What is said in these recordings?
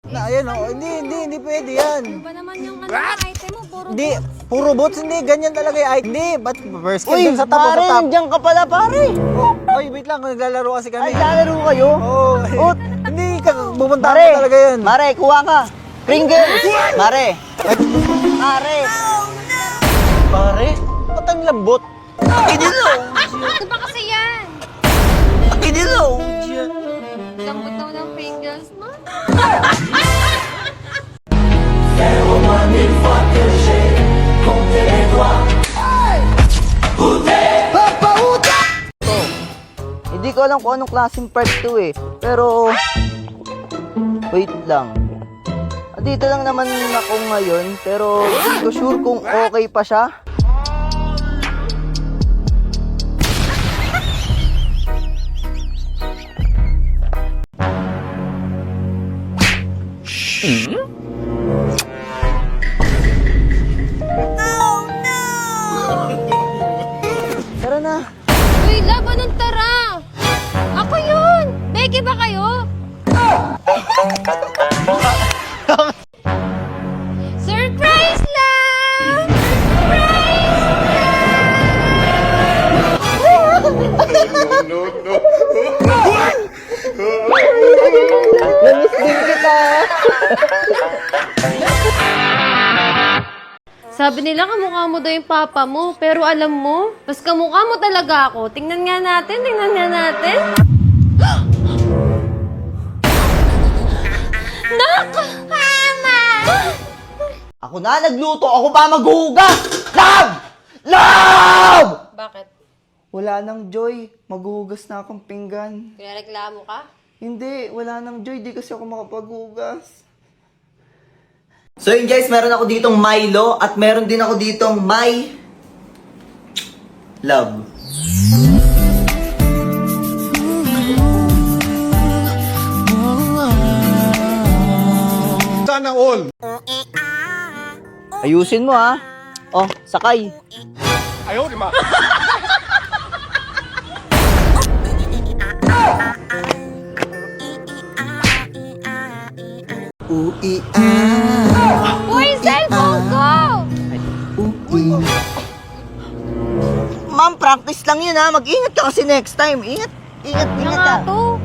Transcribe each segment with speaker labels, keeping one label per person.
Speaker 1: Na, ayan oh. Hindi pwede yan.
Speaker 2: Ano ba naman yung item mo? Puro
Speaker 1: Hindi, puro boots, hindi. Ganyan talaga yung item. Hindi, ba't first kill
Speaker 3: Uy,
Speaker 1: dun sa top,
Speaker 3: pare,
Speaker 1: sa top.
Speaker 3: nandiyan ka pala, pare.
Speaker 1: Oy, wait lang, naglalaro kasi kami.
Speaker 3: Ay, lalaro kayo?
Speaker 1: Oo.
Speaker 3: Ut.
Speaker 1: Hindi ka, bumunta
Speaker 3: Mare,
Speaker 1: ka talaga yan.
Speaker 3: Mare, kuha ka. Pringles. Mare. Mare. Pare, ba't ang lambot? Akidilo.
Speaker 2: Ano ba kasi yan?
Speaker 3: Akidilo.
Speaker 2: Lambot daw ng Pringles mo.
Speaker 3: Hindi ko alam kung anong klaseng part to eh. Pero, wait lang. Dito lang naman ako ngayon, pero hindi ko sure kung okay pa siya. Tara na.
Speaker 2: Uy, love, anong tara? Ako yun! Becky ba kayo? Surprise lang!
Speaker 3: Namiss din kita.
Speaker 2: Sabi nila kamukha mo daw yung papa mo, pero alam mo, mas kamukha mo talaga ako. Tingnan nga natin. Naku! Mama!
Speaker 3: Ako na nagluto, ako pa maghuhugas! Love! Love!
Speaker 2: Bakit?
Speaker 3: Wala nang joy, maghuhugas na akong pinggan.
Speaker 2: Kinareklamo ka?
Speaker 3: Hindi, wala nang joy, di kasi ako makapaghugas. So yun guys, meron ako ditong Milo at meron din ako ditong My Love.
Speaker 1: Sana all.
Speaker 3: Ayusin mo ha. Oh, sakay.
Speaker 1: Ayaw, di ma.
Speaker 3: Ui
Speaker 2: Uy, cellphone ko!
Speaker 3: Ma'am, practice lang yun ha. Mag-ingat ka kasi next time. Ingat
Speaker 2: Nga
Speaker 3: ha.
Speaker 2: to.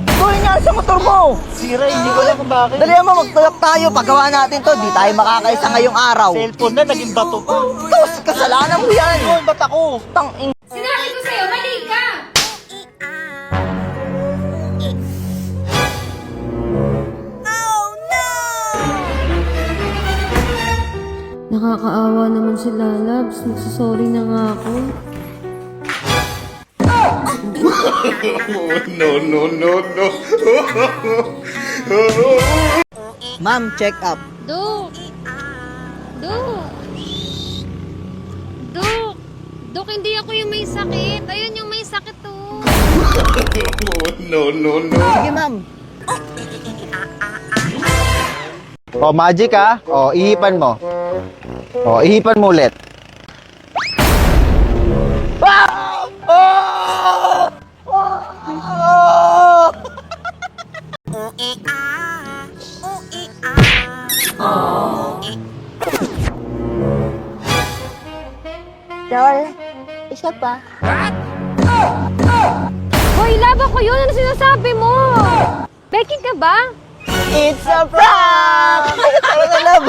Speaker 3: Tuloy nga sa motor mo.
Speaker 1: Sira, hindi ko alam kung bakit.
Speaker 3: Dali mo, magtulak tayo. Paggawa natin to, di tayo makakaisa ngayong araw.
Speaker 1: Cellphone na, naging bato pa.
Speaker 3: Tos, kasalanan mo yan.
Speaker 1: Oy, ba't ako?
Speaker 3: Tang-in.
Speaker 2: Sinabi ko sa'yo, mali ka! Nakakaawa naman si Lalabs. Nagsasorry na nga ako.
Speaker 3: Ma'am, check up.
Speaker 2: Duk! Duk, hindi ako yung may sakit. Ayun yung may sakit to.
Speaker 3: Sige, ma'am.
Speaker 1: Oh, magic ah. Oh, ihipan mo. Oh, ihipan mo ulit.
Speaker 3: Dol, isa pa.
Speaker 2: Hoy, laba ko yun. Ano sinasabi mo? Becky ka ba?
Speaker 3: It's a prank! Tara na, love.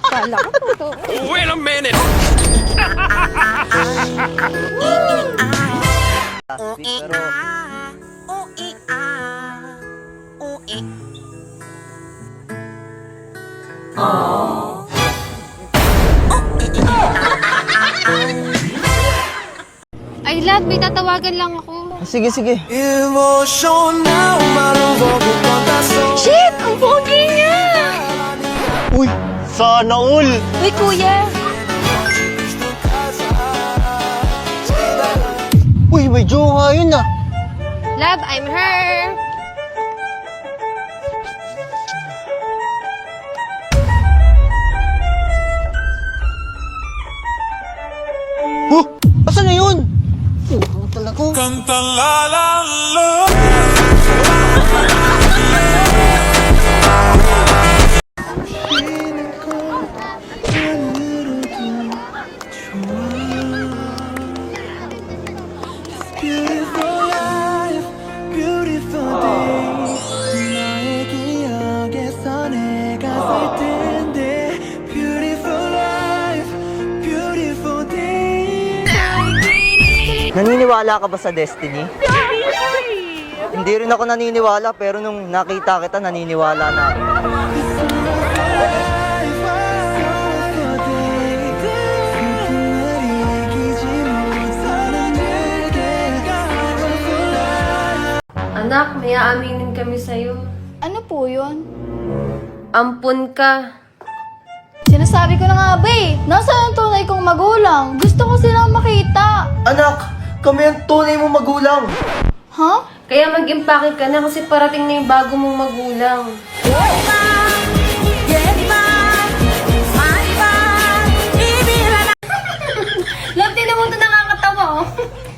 Speaker 2: Kala ko totoo.
Speaker 3: Pero,
Speaker 2: Ay, love, may tatawagan lang ako.
Speaker 3: sige.
Speaker 2: Shit! Ang pogi niya!
Speaker 3: Uy, sana all.
Speaker 2: Uy, kuya!
Speaker 3: Uy, may jowa yun ah.
Speaker 2: Love, I'm her!
Speaker 3: Huh? Asan na yun? Talaga.
Speaker 4: Canta la la la.
Speaker 3: Naniniwala ka ba sa destiny? Hindi rin ako naniniwala, pero nung nakita kita, naniniwala na ako.
Speaker 2: Anak, may aaminin kami sa'yo.
Speaker 4: Ano po yun?
Speaker 2: Ampun ka.
Speaker 4: Sinasabi ko na nga ba eh. Nasaan ang tunay kong magulang? Gusto ko silang makita.
Speaker 3: Anak, kami ang tunay mo magulang.
Speaker 4: Ha?
Speaker 2: Kaya mag-impake ka na kasi parating na yung bago mong magulang. Love, tinan mo ito nakakatawa oh.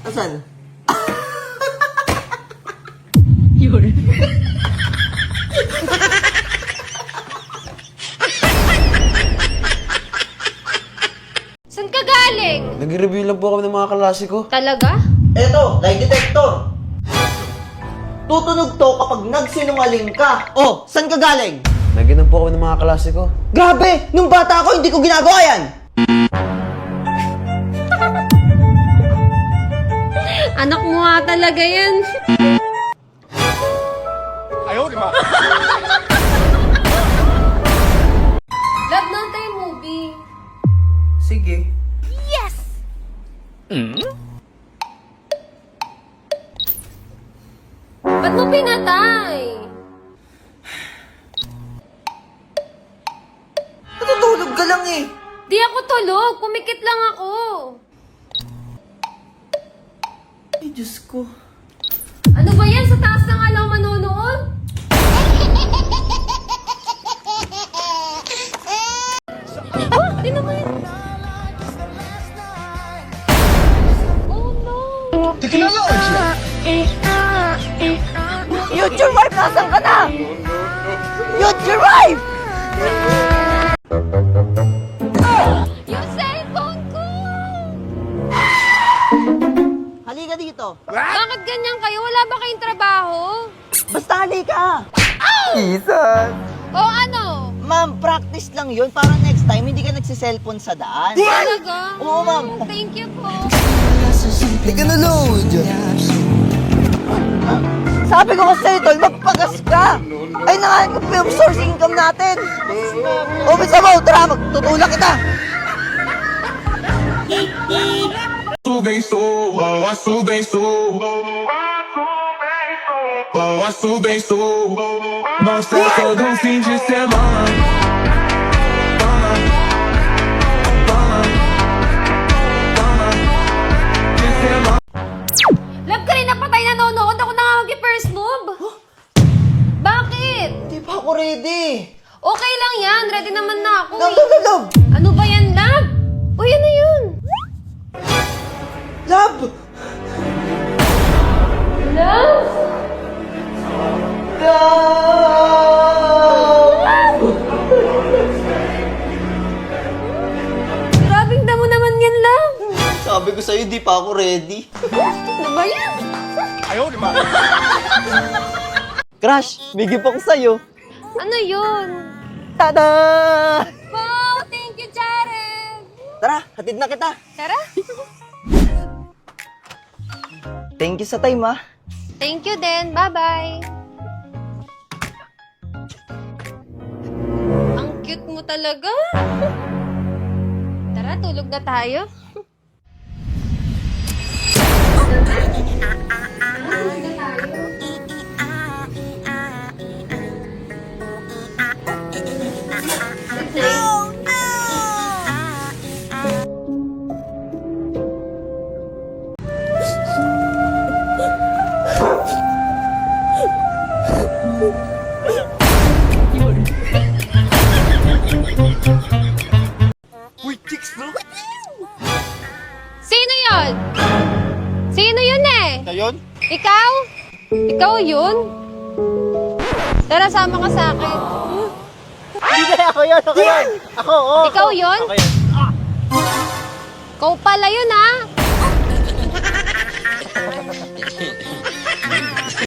Speaker 3: Asan?
Speaker 2: Saan ka galing?
Speaker 5: Nag-review lang po kami ng mga klase ko.
Speaker 2: Talaga?
Speaker 3: Eto, lie detector. Tutunog to kapag nagsinungaling ka. Oh, saan ka galing?
Speaker 5: Naginom po kami ng mga klase ko.
Speaker 3: Grabe! Nung bata ako, hindi ko ginagawa yan!
Speaker 2: Anak mo nga talaga yan. Love, noon tayo movie.
Speaker 3: Sige.
Speaker 2: Ba't mo pinatay?
Speaker 3: Natutulog ka lang eh.
Speaker 2: Di ako tulog. Pumikit lang ako.
Speaker 3: Ay, Diyos ko.
Speaker 2: Ano ba yan? Sa taas na nga lang manonood? Oh, di naman yan. Oh no.
Speaker 3: Future wife, nasan ka na? Future wife!
Speaker 2: Yung cellphone ko!
Speaker 3: Halika dito.
Speaker 2: Bakit ganyan kayo? Wala ba kayong trabaho?
Speaker 3: Basta halika. Jesus.
Speaker 2: O ano?
Speaker 3: Ma'am, practice lang yun para next time hindi ka nagsiselfon sa daan.
Speaker 2: Talaga?
Speaker 3: Oo, ma'am.
Speaker 2: Thank you po.
Speaker 3: Hindi ka nalood. Sabi ko kasi tol, magpagas ka. Ay, nangalan ko film source income natin. O, bisa mo, tara, magtutulak kita.
Speaker 6: Mostra todo fim de semana.
Speaker 2: Love, kanina pa tayo nanonood. Ako na nga mag-first move. Bakit?
Speaker 3: Hindi pa ako ready.
Speaker 2: Okay lang yan. Ready naman na ako.
Speaker 3: Love, love, love, love.
Speaker 2: Ano ba yan, love? Uy, ano yun?
Speaker 3: Love!
Speaker 2: Love? Grabing damo naman yan, love.
Speaker 3: Sabi ko sa'yo, di pa ako ready.
Speaker 2: Ano ba yan?
Speaker 3: Crush, may gift ako sa'yo.
Speaker 2: Ano yun?
Speaker 3: Tada!
Speaker 2: Wow, thank you, Jared.
Speaker 3: Tara, hatid na kita.
Speaker 2: Tara.
Speaker 3: Thank you sa time, ah.
Speaker 2: Thank you din. Bye-bye. Ang cute mo talaga. Tara, tulog na tayo. Sino yun? Sino yun eh?
Speaker 1: Ayun?
Speaker 2: Ikaw? Ikaw yun? Tara, sama ka sa akin.
Speaker 1: Hindi, ako yun, ako yun. Ako, oo.
Speaker 2: Ikaw yun?
Speaker 1: Ako yun.
Speaker 2: Ikaw pala yun ha?